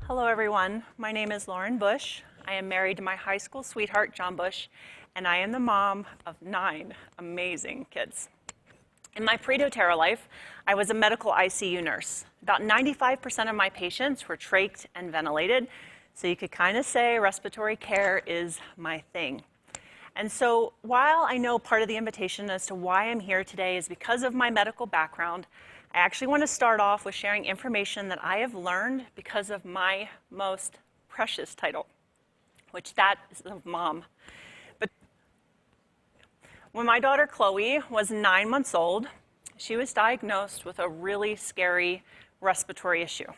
Hello everyone, my name is Lauren Bush. I am married to my high school sweetheart, John Bush, and I am the mom of 9 amazing kids. In my pre-doTERRA life, I was a medical ICU nurse. About 95% of my patients were trached and ventilated, so you could kind of say respiratory care is my thing. And so while I know part of the invitation as to why I'm here today is because of my medical background, I actually want to start off with sharing information that I have learned because of my most precious title, which that is of mom. But when my daughter Chloe was 9 months old, she was diagnosed with a really scary respiratory issue.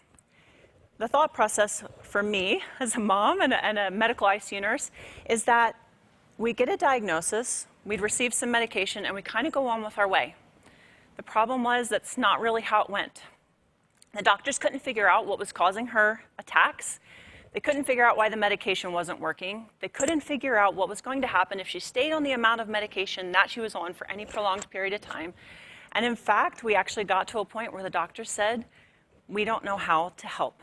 The thought process for me as a mom and a medical ICU nurse is that we get a diagnosis, we'd receive some medication, and we kind of go on with our way. The problem was that's not really how it went. The doctors couldn't figure out what was causing her attacks. They couldn't figure out why the medication wasn't working. They couldn't figure out what was going to happen if she stayed on the amount of medication that she was on for any prolonged period of time. And in fact, we actually got to a point where the doctor said, we don't know how to help.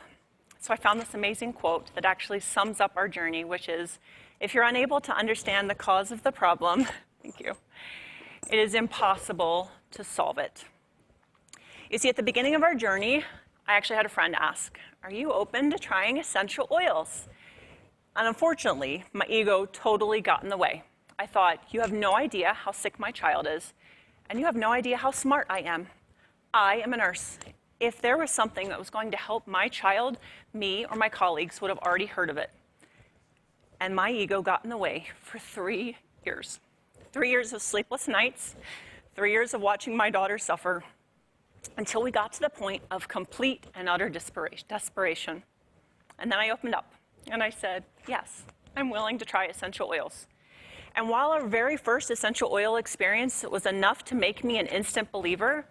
So I found this amazing quote that actually sums up our journey, which is, if you're unable to understand the cause of the problem, thank you, it is impossible to solve it. You see, at the beginning of our journey, I actually had a friend ask, are you open to trying essential oils? And unfortunately, my ego totally got in the way. I thought, you have no idea how sick my child is, and you have no idea how smart I am. I am a nurse. If there was something that was going to help my child, me or my colleagues would have already heard of it. And my ego got in the way for 3 years. 3 years of sleepless nights, 3 years of watching my daughter suffer, until we got to the point of complete and utter desperation. And then I opened up, and I said, yes, I'm willing to try essential oils. And while our very first essential oil experience was enough to make me an instant believer,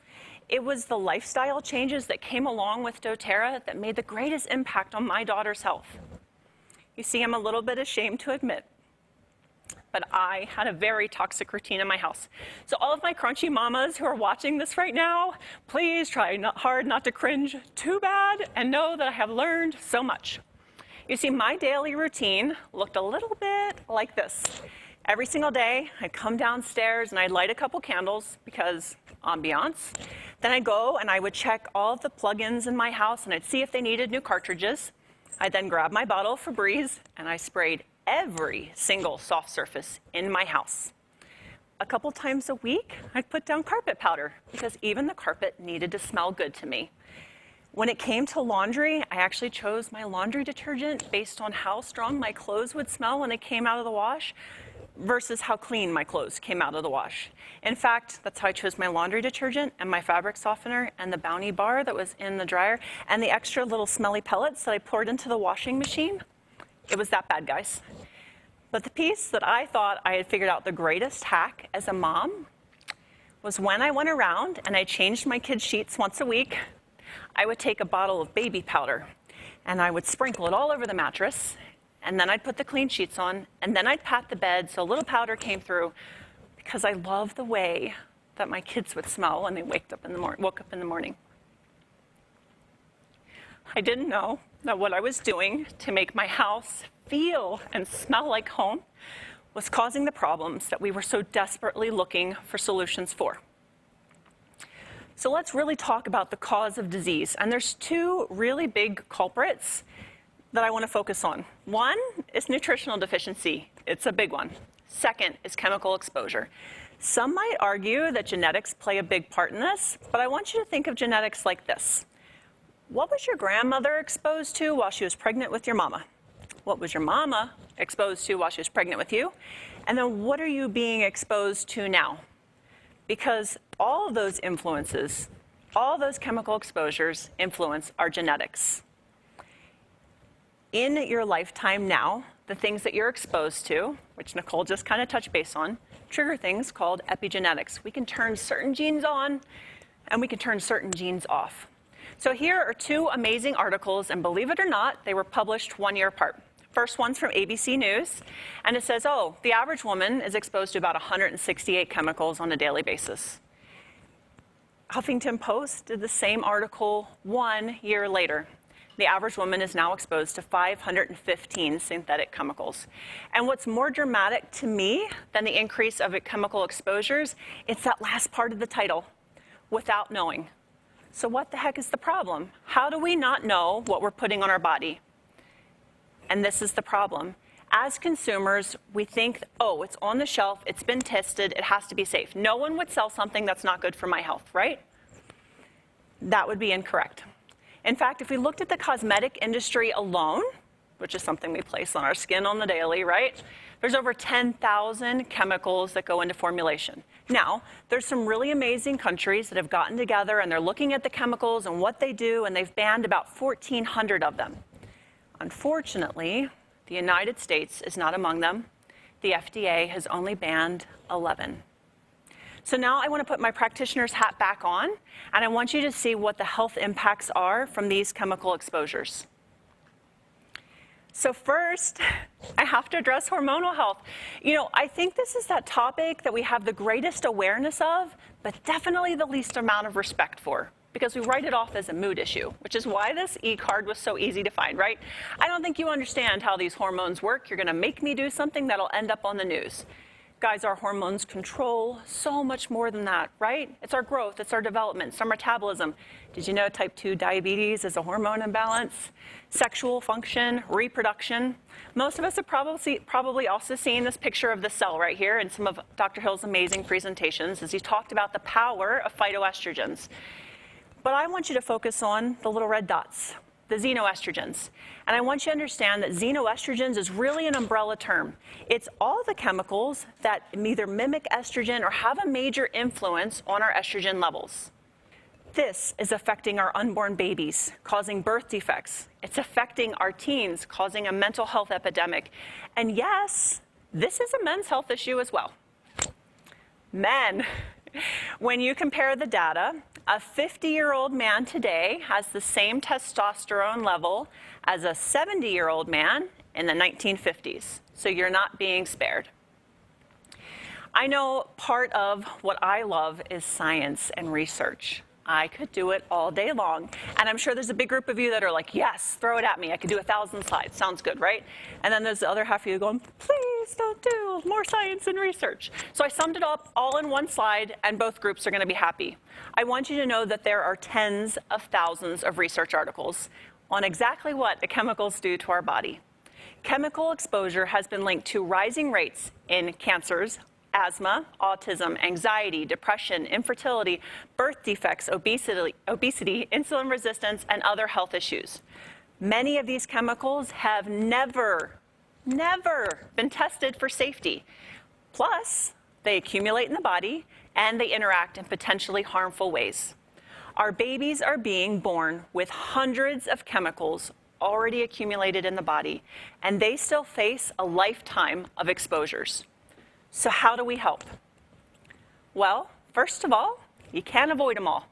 it was the lifestyle changes that came along with doTERRA that made the greatest impact on my daughter's health. You see, I'm a little bit ashamed to admit, but I had a very toxic routine in my house. So all of my crunchy mamas who are watching this right now, please try hard not to cringe too bad and know that I have learned so much. You see, my daily routine looked a little bit like this. Every single day, I'd come downstairs and I'd light a couple candles because ambiance. Then I'd go and I would check all of the plugins in my house and I'd see if they needed new cartridges. I'd then grab my bottle of Febreze and I sprayed every single soft surface in my house. A couple times a week, I'd put down carpet powder because even the carpet needed to smell good to me. When it came to laundry, I actually chose my laundry detergent based on how strong my clothes would smell when they came out of the wash versus how clean my clothes came out of the wash. In fact, that's how I chose my laundry detergent and my fabric softener and the Bounty bar that was in the dryer and the extra little smelly pellets that I poured into the washing machine. It was that bad, guys. But the piece that I thought I had figured out the greatest hack as a mom was when I went around and I changed my kids' sheets once a week, I would take a bottle of baby powder and I would sprinkle it all over the mattress, and then I'd put the clean sheets on, and then I'd pat the bed so a little powder came through because I love the way that my kids would smell when they woke up in the morning. I didn't know that what I was doing to make my house feel and smell like home was causing the problems that we were so desperately looking for solutions for. So let's really talk about the cause of disease. And there's 2 really big culprits that I want to focus on. One is nutritional deficiency. It's a big one. Second is chemical exposure. Some might argue that genetics play a big part in this, but I want you to think of genetics like this. What was your grandmother exposed to while she was pregnant with your mama? What was your mama exposed to while she was pregnant with you? And then what are you being exposed to now? Because all of those influences, all those chemical exposures influence our genetics. In your lifetime now, the things that you're exposed to, which Nicole just kind of touched base on, trigger things called epigenetics. We can turn certain genes on and we can turn certain genes off. So here are 2 amazing articles, and believe it or not, they were published 1 year apart. First one's from ABC News, and it says, oh, the average woman is exposed to about 168 chemicals on a daily basis. Huffington Post did the same article 1 year later. the average woman is now exposed to 515 synthetic chemicals. And what's more dramatic to me than the increase of chemical exposures, it's that last part of the title, without knowing. So what the heck is the problem? How do we not know what we're putting on our body? And this is the problem. As consumers, we think, oh, it's on the shelf, it's been tested, it has to be safe. No one would sell something that's not good for my health, right? That would be incorrect. In fact, if we looked at the cosmetic industry alone, which is something we place on our skin on the daily, right? There's over 10,000 chemicals that go into formulation. Now, there's some really amazing countries that have gotten together and they're looking at the chemicals and what they do, and they've banned about 1,400 of them. Unfortunately, the United States is not among them. The FDA has only banned 11. So now I want to put my practitioner's hat back on, and I want you to see what the health impacts are from these chemical exposures. So first, I have to address hormonal health. You know, I think this is that topic that we have the greatest awareness of, but definitely the least amount of respect for, because we write it off as a mood issue, which is why this e-card was so easy to find, right? I don't think you understand how these hormones work. You're going to make me do something that'll end up on the news. Guys, our hormones control so much more than that, right? It's our growth, it's our development, it's our metabolism. Did you know type 2 diabetes is a hormone imbalance? Sexual function, reproduction. Most of us have probably also seen this picture of the cell right here in some of Dr. Hill's amazing presentations as he talked about the power of phytoestrogens. But I want you to focus on the little red dots, the xenoestrogens. And I want you to understand that xenoestrogens is really an umbrella term. It's all the chemicals that either mimic estrogen or have a major influence on our estrogen levels. This is affecting our unborn babies, causing birth defects. It's affecting our teens, causing a mental health epidemic. And yes, this is a men's health issue as well. Men, when you compare the data, a 50-year-old man today has the same testosterone level as a 70-year-old man in the 1950s. So you're not being spared. I know part of what I love is science and research. I could do it all day long. And I'm sure there's a big group of you that are like, yes, throw it at me. I could do 1,000 slides. Sounds good, right? And then there's the other half of you going, please don't do more science and research. So I summed it up all in one slide, and both groups are going to be happy. I want you to know that there are tens of thousands of research articles on exactly what the chemicals do to our body. Chemical exposure has been linked to rising rates in cancers, asthma, autism, anxiety, depression, infertility, birth defects, obesity, insulin resistance, and other health issues. Many of these chemicals have never been tested for safety. Plus, they accumulate in the body and they interact in potentially harmful ways. Our babies are being born with hundreds of chemicals already accumulated in the body, and they still face a lifetime of exposures. So how do we help? Well, first of all, you can't avoid them all.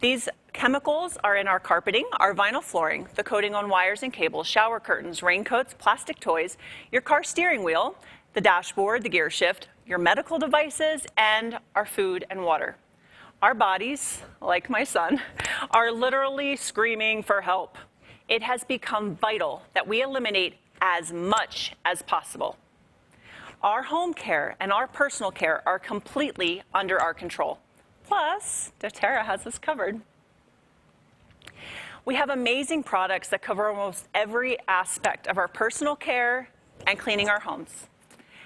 These chemicals are in our carpeting, our vinyl flooring, the coating on wires and cables, shower curtains, raincoats, plastic toys, your car steering wheel, the dashboard, the gear shift, your medical devices, and our food and water. Our bodies, like my son, are literally screaming for help. It has become vital that we eliminate as much as possible. Our home care and our personal care are completely under our control. Plus, doTERRA has us covered. We have amazing products that cover almost every aspect of our personal care and cleaning our homes.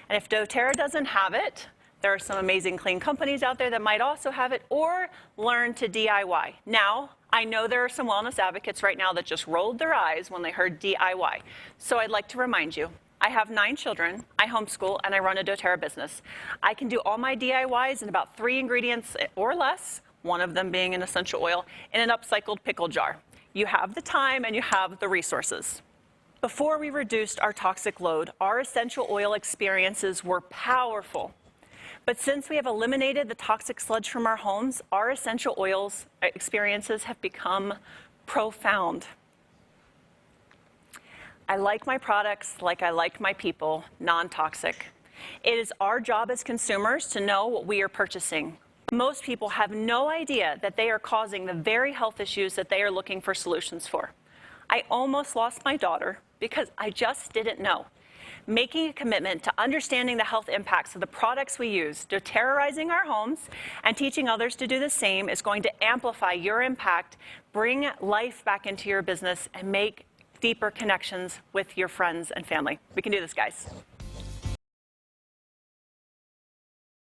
And if doTERRA doesn't have it, there are some amazing clean companies out there that might also have it, or learn to DIY. Now, I know there are some wellness advocates right now that just rolled their eyes when they heard DIY. So I'd like to remind you, I have 9 children, I homeschool, and I run a doTERRA business. I can do all my DIYs in about 3 ingredients or less, one of them being an essential oil, in an upcycled pickle jar. You have the time and you have the resources. Before we reduced our toxic load, our essential oil experiences were powerful. But since we have eliminated the toxic sludge from our homes, our essential oils experiences have become profound. I like my products like I like my people, non-toxic. It is our job as consumers to know what we are purchasing. Most people have no idea that they are causing the very health issues that they are looking for solutions for. I almost lost my daughter because I just didn't know. Making a commitment to understanding the health impacts of the products we use, to terrorizing our homes, and teaching others to do the same is going to amplify your impact, bring life back into your business, and make deeper connections with your friends and family. We can do this, guys.